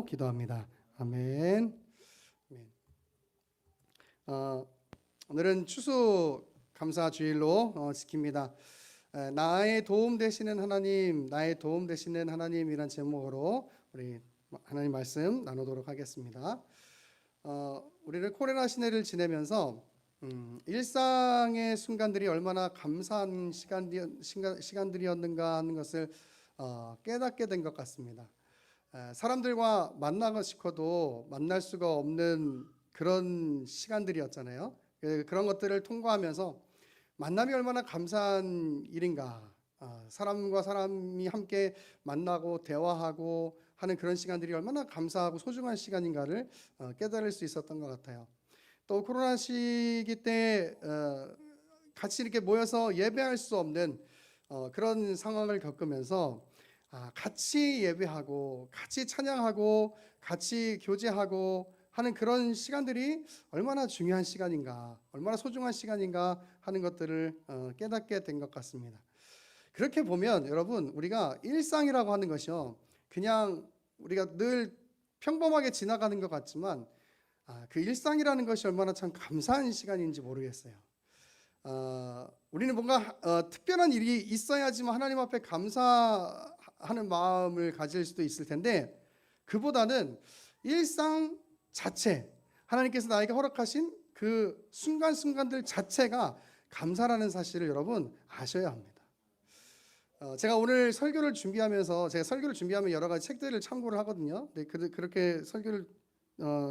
기도합니다. 아멘. 오늘은 추수 감사 주일로 지킵니다. 나의 도움 되시는 하나님, 나의 도움 되시는 하나님이란 제목으로 우리 하나님 말씀 나누도록 하겠습니다. 우리는 코로나 시대를 지내면서 일상의 순간들이 얼마나 감사한 시간들이었는가 하는 것을 깨닫게 된 것 같습니다. 사람들과 만나고 싶어도 만날 수가 없는 그런 시간들이었잖아요. 그런 것들을 통과하면서 만남이 얼마나 감사한 일인가, 사람과 사람이 함께 만나고 대화하고 하는 그런 시간들이 얼마나 감사하고 소중한 시간인가를 깨달을 수 있었던 것 같아요. 또 코로나 시기 때 같이 이렇게 모여서 예배할 수 없는 그런 상황을 겪으면서 같이 예배하고 같이 찬양하고 같이 교제하고 하는 그런 시간들이 얼마나 중요한 시간인가, 얼마나 소중한 시간인가 하는 것들을 깨닫게 된 것 같습니다. 그렇게 보면 여러분, 우리가 일상이라고 하는 것이요, 그냥 우리가 늘 평범하게 지나가는 것 같지만 그 일상이라는 것이 얼마나 참 감사한 시간인지 모르겠어요. 우리는 뭔가 특별한 일이 있어야지만 하나님 앞에 감사하는 마음을 가질 수도 있을 텐데, 그보다는 일상 자체, 하나님께서 나에게 허락하신 그 순간순간들 자체가 감사라는 사실을 여러분 아셔야 합니다. 제가 오늘 설교를 준비하면서, 제가 설교를 준비하면 여러 가지 책들을 참고를 하거든요. 네, 그렇게 설교를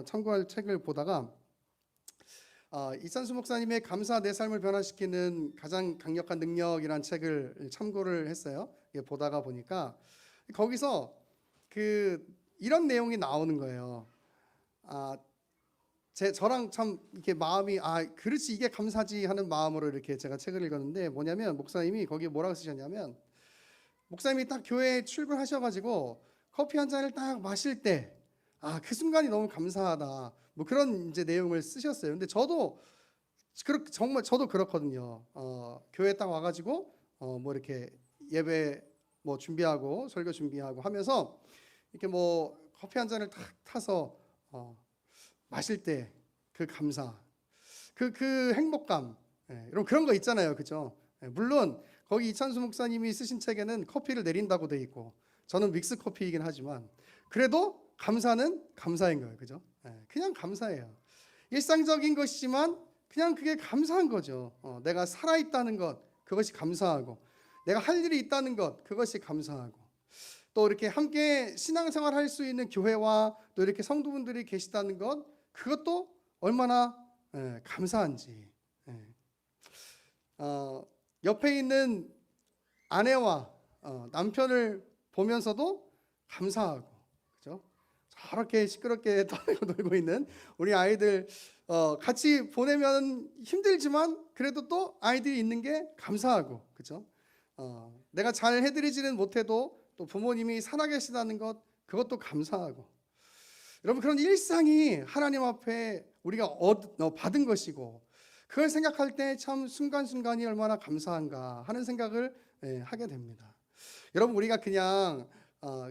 참고할 책을 보다가 이찬수 목사님의 감사 내 삶을 변화시키는 가장 강력한 능력이라는 책을 참고를 했어요. 보다가 보니까 거기서 이런 내용이 나오는 거예요. 저랑 참 이렇게 마음이 그렇지, 이게 감사지 하는 마음으로 이렇게 제가 책을 읽었는데, 뭐냐면 목사님이 거기에 뭐라고 쓰셨냐면, 목사님이 딱 교회에 출근하셔가지고 커피 한 잔을 딱 마실 때 그 순간이 너무 감사하다, 뭐 그런 이제 내용을 쓰셨어요. 근데 저도 정말 저도 그렇거든요. 교회 딱 와가지고 뭐 이렇게 예배 뭐 준비하고 설교 준비하고 하면서 이렇게 뭐 커피 한 잔을 딱 타서 마실 때 그 감사, 그 행복감, 여러분 그런 거 있잖아요, 그죠? 물론 거기 이찬수 목사님이 쓰신 책에는 커피를 내린다고 돼 있고, 저는 믹스 커피이긴 하지만 그래도 감사는 감사인 거예요, 그죠? 그냥 감사해요. 일상적인 것이지만 그냥 그게 감사한 거죠. 내가 살아있다는 것, 그것이 감사하고, 내가 할 일이 있다는 것, 그것이 감사하고, 또 이렇게 함께 신앙생활 할 수 있는 교회와 또 이렇게 성도분들이 계시다는 것, 그것도 얼마나 감사한지. 옆에 있는 아내와 남편을 보면서도 감사하고, 그죠? 저렇게 시끄럽게 떠들고 놀고 있는 우리 아이들 같이 보내면 힘들지만 그래도 또 아이들이 있는 게 감사하고, 그죠? 내가 잘 해드리지는 못해도 또 부모님이 살아계시다는 것, 그것도 감사하고. 여러분, 그런 일상이 하나님 앞에 우리가 받은 것이고, 그걸 생각할 때 참 순간순간이 얼마나 감사한가 하는 생각을 하게 됩니다. 여러분, 우리가 그냥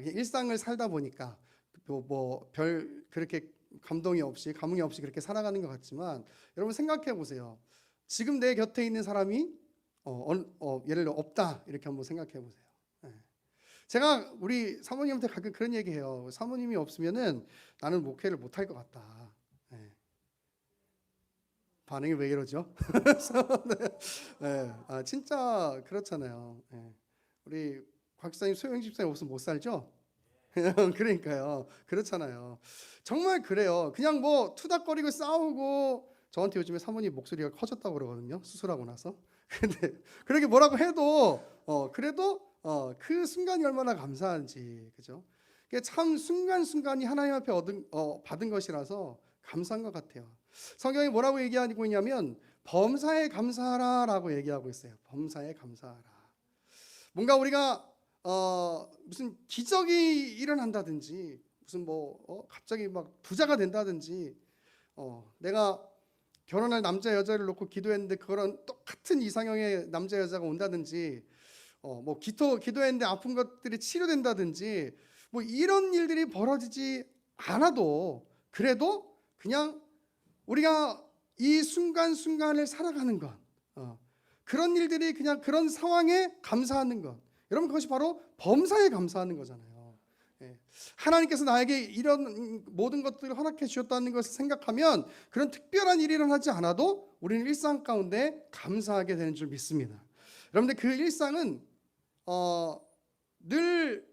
일상을 살다 보니까 뭐 별 그렇게 감흥이 없이 그렇게 살아가는 것 같지만, 여러분 생각해 보세요. 지금 내 곁에 있는 사람이 예를 들어 없다, 이렇게 한번 생각해 보세요. 제가 우리 사모님한테 가끔 그런 얘기해요. 사모님이 없으면은 나는 목회를 못할 것 같다. 반응이 왜 이러죠? 진짜 그렇잖아요. 우리 곽사님, 소영 집사님 없으면 못 살죠? 그러니까요. 그렇잖아요. 정말 그래요. 그냥 뭐 투닥거리고 싸우고, 저한테 요즘에 사모님 목소리가 커졌다고 그러거든요, 수술하고 나서. 근데 그렇게 뭐라고 해도 그래도 그 순간이 얼마나 감사한지, 그죠? 참 순간순간이 하나님 앞에 받은 것이라서 감사한 것 같아요. 성경이 뭐라고 얘기하고 있냐면 범사에 감사하라라고 얘기하고 있어요. 범사에 감사하라. 뭔가 우리가 무슨 기적이 일어난다든지, 무슨 갑자기 막 부자가 된다든지, 내가 결혼할 남자 여자를 놓고 기도했는데 그거랑 똑같은 이상형의 남자 여자가 온다든지, 기도했는데 아픈 것들이 치료된다든지, 뭐 이런 일들이 벌어지지 않아도 그래도 그냥 우리가 이 순간순간을 살아가는 것, 그런 일들이 그냥 그런 상황에 감사하는 것, 여러분 그것이 바로 범사에 감사하는 거잖아요. 하나님께서 나에게 이런 모든 것들을 허락해 주셨다는 것을 생각하면 그런 특별한 일이 일어나지 않아도 우리는 일상 가운데 감사하게 되는 줄 믿습니다. 여러분들 그 일상은 늘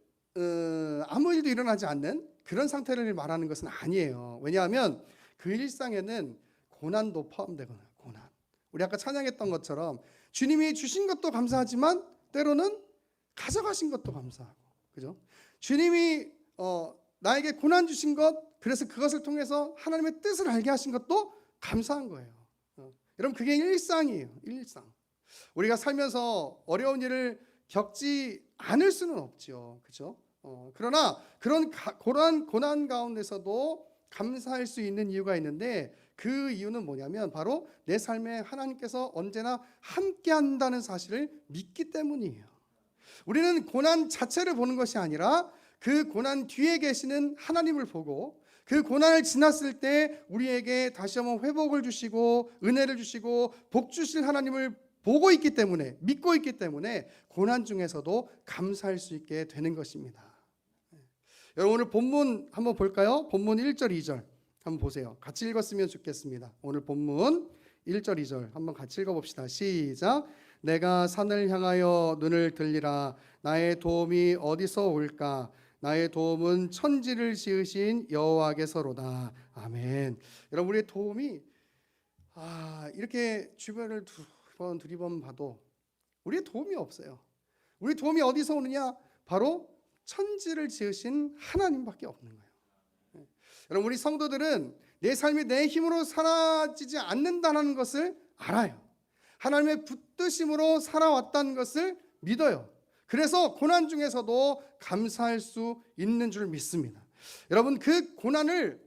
아무 일도 일어나지 않는 그런 상태를 말하는 것은 아니에요. 왜냐하면 그 일상에는 고난도 포함되거든요. 고난. 우리 아까 찬양했던 것처럼 주님이 주신 것도 감사하지만 때로는 가져가신 것도 감사하고, 그죠? 주님이 나에게 고난 주신 것, 그래서 그것을 통해서 하나님의 뜻을 알게 하신 것도 감사한 거예요. 여러분 그게 일상이에요. 일상. 우리가 살면서 어려운 일을 겪지 않을 수는 없죠, 그렇죠? 그러나 그런 고난 가운데서도 감사할 수 있는 이유가 있는데, 그 이유는 뭐냐면 바로 내 삶에 하나님께서 언제나 함께한다는 사실을 믿기 때문이에요. 우리는 고난 자체를 보는 것이 아니라 그 고난 뒤에 계시는 하나님을 보고, 그 고난을 지났을 때 우리에게 다시 한번 회복을 주시고 은혜를 주시고 복 주실 하나님을 보고 있기 때문에, 믿고 있기 때문에 고난 중에서도 감사할 수 있게 되는 것입니다. 여러분 오늘 본문 한번 볼까요? 본문 1절 2절 한번 보세요. 같이 읽었으면 좋겠습니다. 오늘 본문 1절 2절 한번 같이 읽어봅시다. 시작. 내가 산을 향하여 눈을 들리라. 나의 도움이 어디서 올까? 나의 도움은 천지를 지으신 여호와께서로다. 아멘. 여러분 우리의 도움이 이렇게 주변을 두리번 봐도 우리의 도움이 없어요. 우리 도움이 어디서 오느냐? 바로 천지를 지으신 하나님밖에 없는 거예요. 여러분 우리 성도들은 내 삶이 내 힘으로 사라지지 않는다는 것을 알아요. 하나님의 붙드심으로 살아왔다는 것을 믿어요. 그래서 고난 중에서도 감사할 수 있는 줄 믿습니다. 여러분 그 고난을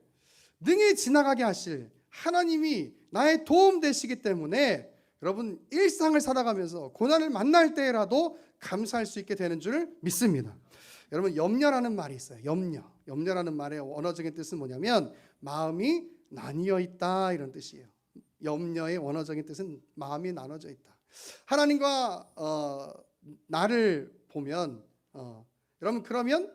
능히 지나가게 하실 하나님이 나의 도움 되시기 때문에 여러분 일상을 살아가면서 고난을 만날 때라도 감사할 수 있게 되는 줄 믿습니다. 여러분 염려라는 말이 있어요. 염려라는 말의 원어적인 뜻은 뭐냐면 마음이 나뉘어 있다, 이런 뜻이에요. 염려의 원어적인 뜻은 마음이 나눠져 있다. 하나님과 나를 보면 여러분 그러면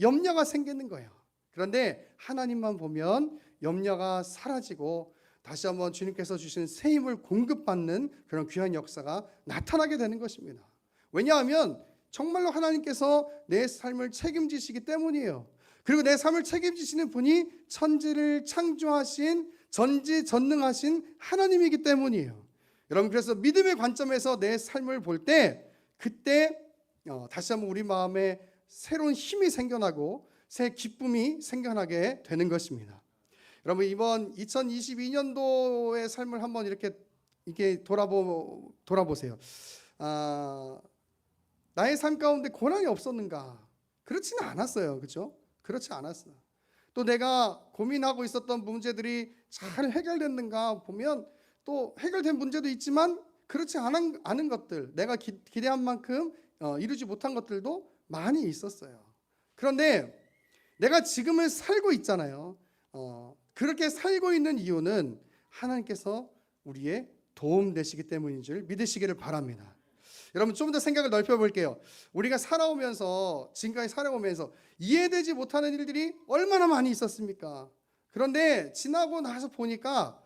염려가 생기는 거예요. 그런데 하나님만 보면 염려가 사라지고 다시 한번 주님께서 주신 새 힘을 공급받는 그런 귀한 역사가 나타나게 되는 것입니다. 왜냐하면 정말로 하나님께서 내 삶을 책임지시기 때문이에요. 그리고 내 삶을 책임지시는 분이 천지를 창조하신 전지전능하신 하나님이기 때문이에요. 여러분 그래서 믿음의 관점에서 내 삶을 볼 때 그때 다시 한번 우리 마음에 새로운 힘이 생겨나고 새 기쁨이 생겨나게 되는 것입니다. 여러분 이번 2022년도의 삶을 한번 이렇게 돌아보세요. 나의 삶 가운데 고난이 없었는가? 그렇지는 않았어요. 그렇죠? 그렇지 않았어요. 또 내가 고민하고 있었던 문제들이 잘 해결됐는가 보면 또 해결된 문제도 있지만 그렇지 않은 것들, 내가 기대한 만큼 이루지 못한 것들도 많이 있었어요. 그런데 내가 지금을 살고 있잖아요. 그렇게 살고 있는 이유는 하나님께서 우리의 도움 되시기 때문인 줄 믿으시기를 바랍니다. 여러분 좀 더 생각을 넓혀볼게요. 우리가 지금까지 살아오면서 이해되지 못하는 일들이 얼마나 많이 있었습니까? 그런데 지나고 나서 보니까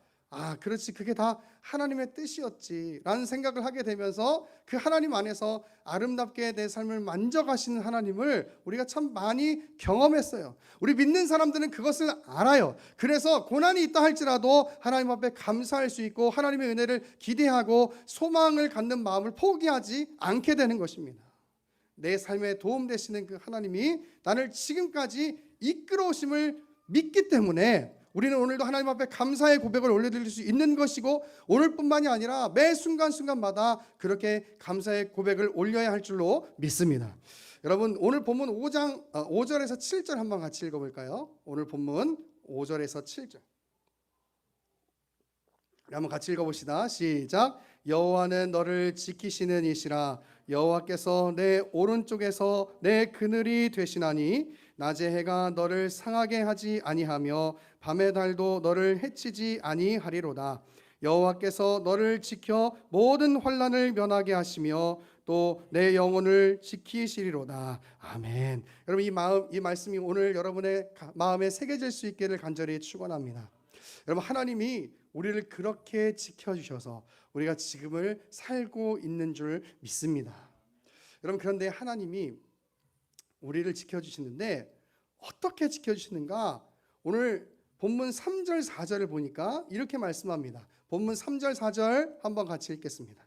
그렇지, 그게 다 하나님의 뜻이었지 라는 생각을 하게 되면서 그 하나님 안에서 아름답게 내 삶을 만져가시는 하나님을 우리가 참 많이 경험했어요. 우리 믿는 사람들은 그것을 알아요. 그래서 고난이 있다 할지라도 하나님 앞에 감사할 수 있고 하나님의 은혜를 기대하고 소망을 갖는 마음을 포기하지 않게 되는 것입니다. 내 삶에 도움 되시는 그 하나님이 나를 지금까지 이끌어오심을 믿기 때문에 우리는 오늘도 하나님 앞에 감사의 고백을 올려드릴 수 있는 것이고, 오늘뿐만이 아니라 매 순간순간마다 그렇게 감사의 고백을 올려야 할 줄로 믿습니다. 여러분 오늘 본문 5절에서 7절 한번 같이 읽어볼까요? 오늘 본문 5절에서 7절 한번 같이 읽어봅시다. 시작. 여호와는 너를 지키시는 이시라. 여호와께서 내 오른쪽에서 내 그늘이 되시나니 낮의 해가 너를 상하게 하지 아니하며 밤의 달도 너를 해치지 아니하리로다. 여호와께서 너를 지켜 모든 환난을 면하게 하시며 또 내 영혼을 지키시리로다. 아멘. 여러분, 이 말씀이 오늘 여러분의 마음에 새겨질 수 있기를 간절히 축원합니다. 여러분, 하나님이 우리를 그렇게 지켜주셔서 우리가 지금을 살고 있는 줄 믿습니다. 여러분, 그런데 하나님이 우리를 지켜주시는데 어떻게 지켜주시는가? 오늘 본문 3절 4절을 보니까 이렇게 말씀합니다. 본문 3절 4절 한번 같이 읽겠습니다.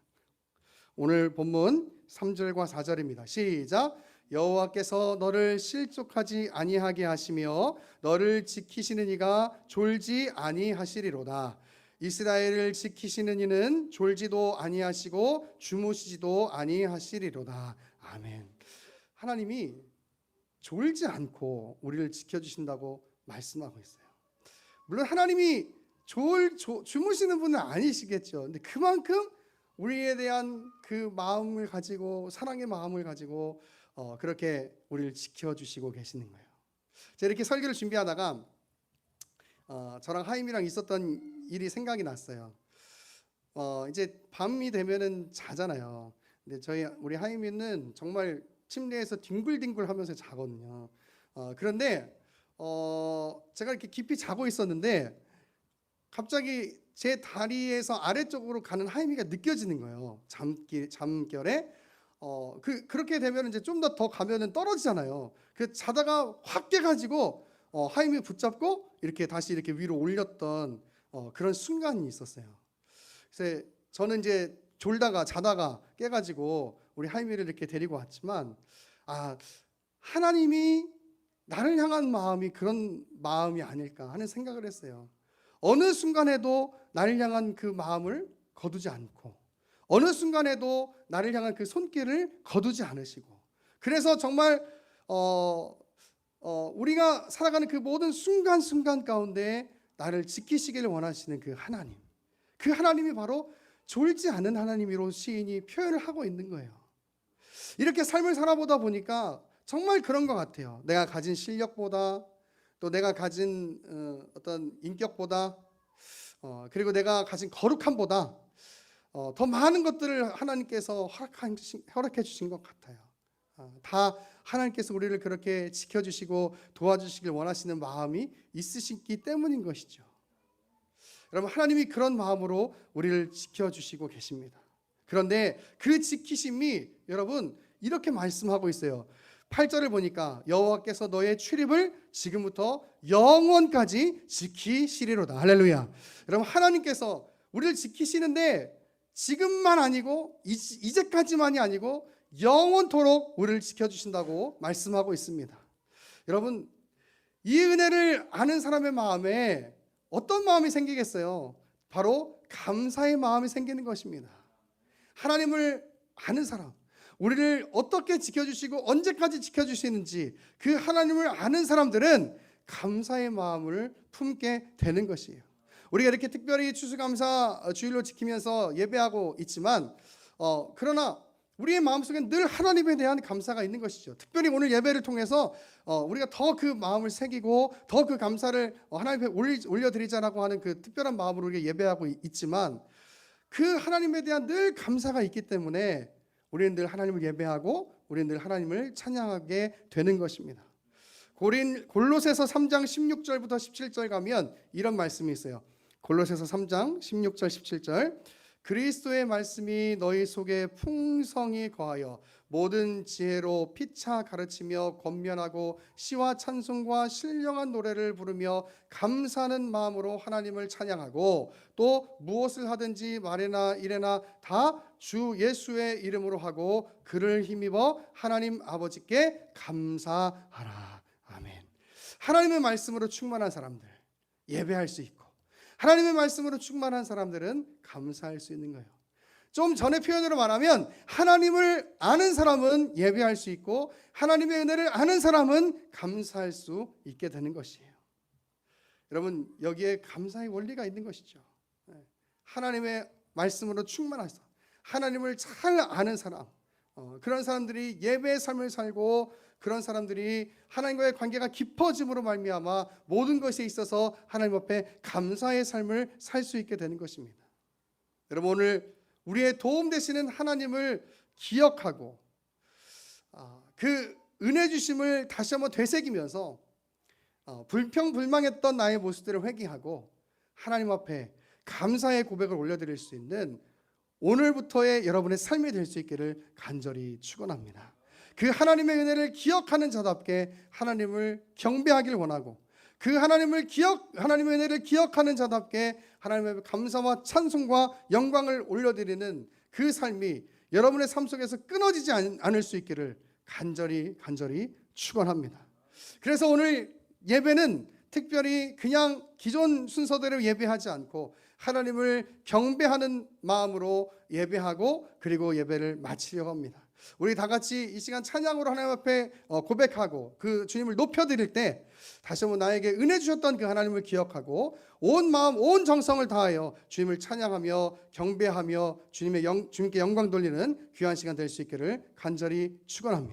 오늘 본문 3절과 4절입니다. 시작. 여호와께서 너를 실족하지 아니하게 하시며 너를 지키시는 이가 졸지 아니하시리로다. 이스라엘을 지키시는 이는 졸지도 아니하시고 주무시지도 아니하시리로다. 아멘. 하나님이 졸지 않고 우리를 지켜주신다고 말씀하고 있어요. 물론 하나님이 주무시는 분은 아니시겠죠. 근데 그만큼 우리에 대한 그 마음을 가지고, 사랑의 마음을 가지고 그렇게 우리를 지켜주시고 계시는 거예요. 제가 이렇게 설교를 준비하다가 저랑 하임이랑 있었던 일이 생각이 났어요. 이제 밤이 되면은 자잖아요. 근데 우리 하임이는 정말 침대에서 뒹굴뒹굴 하면서 자거든요. 그런데 제가 이렇게 깊이 자고 있었는데 갑자기 제 다리에서 아래쪽으로 가는 하임이가 느껴지는 거예요. 잠결에. 그렇게 되면 이제 좀 더 가면은 떨어지잖아요. 그 자다가 확 깨가지고 하임이 붙잡고 이렇게 다시 이렇게 위로 올렸던 그런 순간이 있었어요. 그래서 저는 이제 자다가 깨가지고 우리 하임이를 이렇게 데리고 왔지만, 하나님이 나를 향한 마음이 그런 마음이 아닐까 하는 생각을 했어요. 어느 순간에도 나를 향한 그 마음을 거두지 않고, 어느 순간에도 나를 향한 그 손길을 거두지 않으시고, 그래서 정말 우리가 살아가는 그 모든 순간순간 가운데 나를 지키시기를 원하시는 그 하나님이 바로 졸지 않은 하나님으로 시인이 표현을 하고 있는 거예요. 이렇게 삶을 살아보다 보니까 정말 그런 것 같아요. 내가 가진 실력보다, 또 내가 가진 어떤 인격보다, 그리고 내가 가진 거룩함보다 더 많은 것들을 하나님께서 허락해 주신 것 같아요. 다 하나님께서 우리를 그렇게 지켜주시고 도와주시길 원하시는 마음이 있으시기 때문인 것이죠. 여러분, 하나님이 그런 마음으로 우리를 지켜주시고 계십니다. 그런데 그 지키심이 여러분 이렇게 말씀하고 있어요. 8절을 보니까 여호와께서 너의 출입을 지금부터 영원까지 지키시리로다. 할렐루야. 여러분, 하나님께서 우리를 지키시는데 지금만 아니고 이제까지만이 아니고 영원토록 우리를 지켜주신다고 말씀하고 있습니다. 여러분, 이 은혜를 아는 사람의 마음에 어떤 마음이 생기겠어요? 바로 감사의 마음이 생기는 것입니다. 하나님을 아는 사람, 우리를 어떻게 지켜주시고 언제까지 지켜주시는지 그 하나님을 아는 사람들은 감사의 마음을 품게 되는 것이에요. 우리가 이렇게 특별히 추수감사 주일로 지키면서 예배하고 있지만 그러나 우리의 마음속에 늘 하나님에 대한 감사가 있는 것이죠. 특별히 오늘 예배를 통해서 우리가 더 그 마음을 새기고 더 그 감사를 하나님 앞에 올려드리자라고 하는 그 특별한 마음으로 우리가 예배하고 있지만, 그 하나님에 대한 늘 감사가 있기 때문에 우리는 늘 하나님을 예배하고 우리는 늘 하나님을 찬양하게 되는 것입니다. 골로새서 3장 16절부터 17절 가면 이런 말씀이 있어요. 골로새서 3장 16절 17절. 그리스도의 말씀이 너희 속에 풍성히 거하여 모든 지혜로 피차 가르치며 권면하고 시와 찬송과 신령한 노래를 부르며 감사하는 마음으로 하나님을 찬양하고, 또 무엇을 하든지 말이나 일에나 다 주 예수의 이름으로 하고 그를 힘입어 하나님 아버지께 감사하라. 아멘. 하나님의 말씀으로 충만한 사람들, 예배할 수 있고, 하나님의 말씀으로 충만한 사람들은 감사할 수 있는 거예요. 좀 전의 표현으로 말하면 하나님을 아는 사람은 예배할 수 있고 하나님의 은혜를 아는 사람은 감사할 수 있게 되는 것이에요. 여러분, 여기에 감사의 원리가 있는 것이죠. 하나님의 말씀으로 충만한 사람, 하나님을 잘 아는 사람, 그런 사람들이 예배의 삶을 살고 그런 사람들이 하나님과의 관계가 깊어짐으로 말미암아 모든 것에 있어서 하나님 앞에 감사의 삶을 살 수 있게 되는 것입니다. 여러분, 오늘 우리의 도움 되시는 하나님을 기억하고 그 은혜 주심을 다시 한번 되새기면서 불평불망했던 나의 모습들을 회개하고 하나님 앞에 감사의 고백을 올려드릴 수 있는 오늘부터의 여러분의 삶이 될 수 있기를 간절히 축원합니다. 그 하나님의 은혜를 기억하는 자답게 하나님을 경배하길 원하고, 그 하나님의 은혜를 기억하는 자답게 하나님의 감사와 찬송과 영광을 올려드리는 그 삶이 여러분의 삶 속에서 끊어지지 않을 수 있기를 간절히 축원합니다. 그래서 오늘 예배는 특별히 그냥 기존 순서대로 예배하지 않고 하나님을 경배하는 마음으로 예배하고 그리고 예배를 마치려고 합니다. 우리 다 같이 이 시간 찬양으로 하나님 앞에 고백하고 그 주님을 높여드릴 때 다시 한번 나에게 은혜 주셨던 그 하나님을 기억하고 온 마음 온 정성을 다하여 주님을 찬양하며 경배하며 주님께 영광 돌리는 귀한 시간 될 수 있기를 간절히 축원합니다.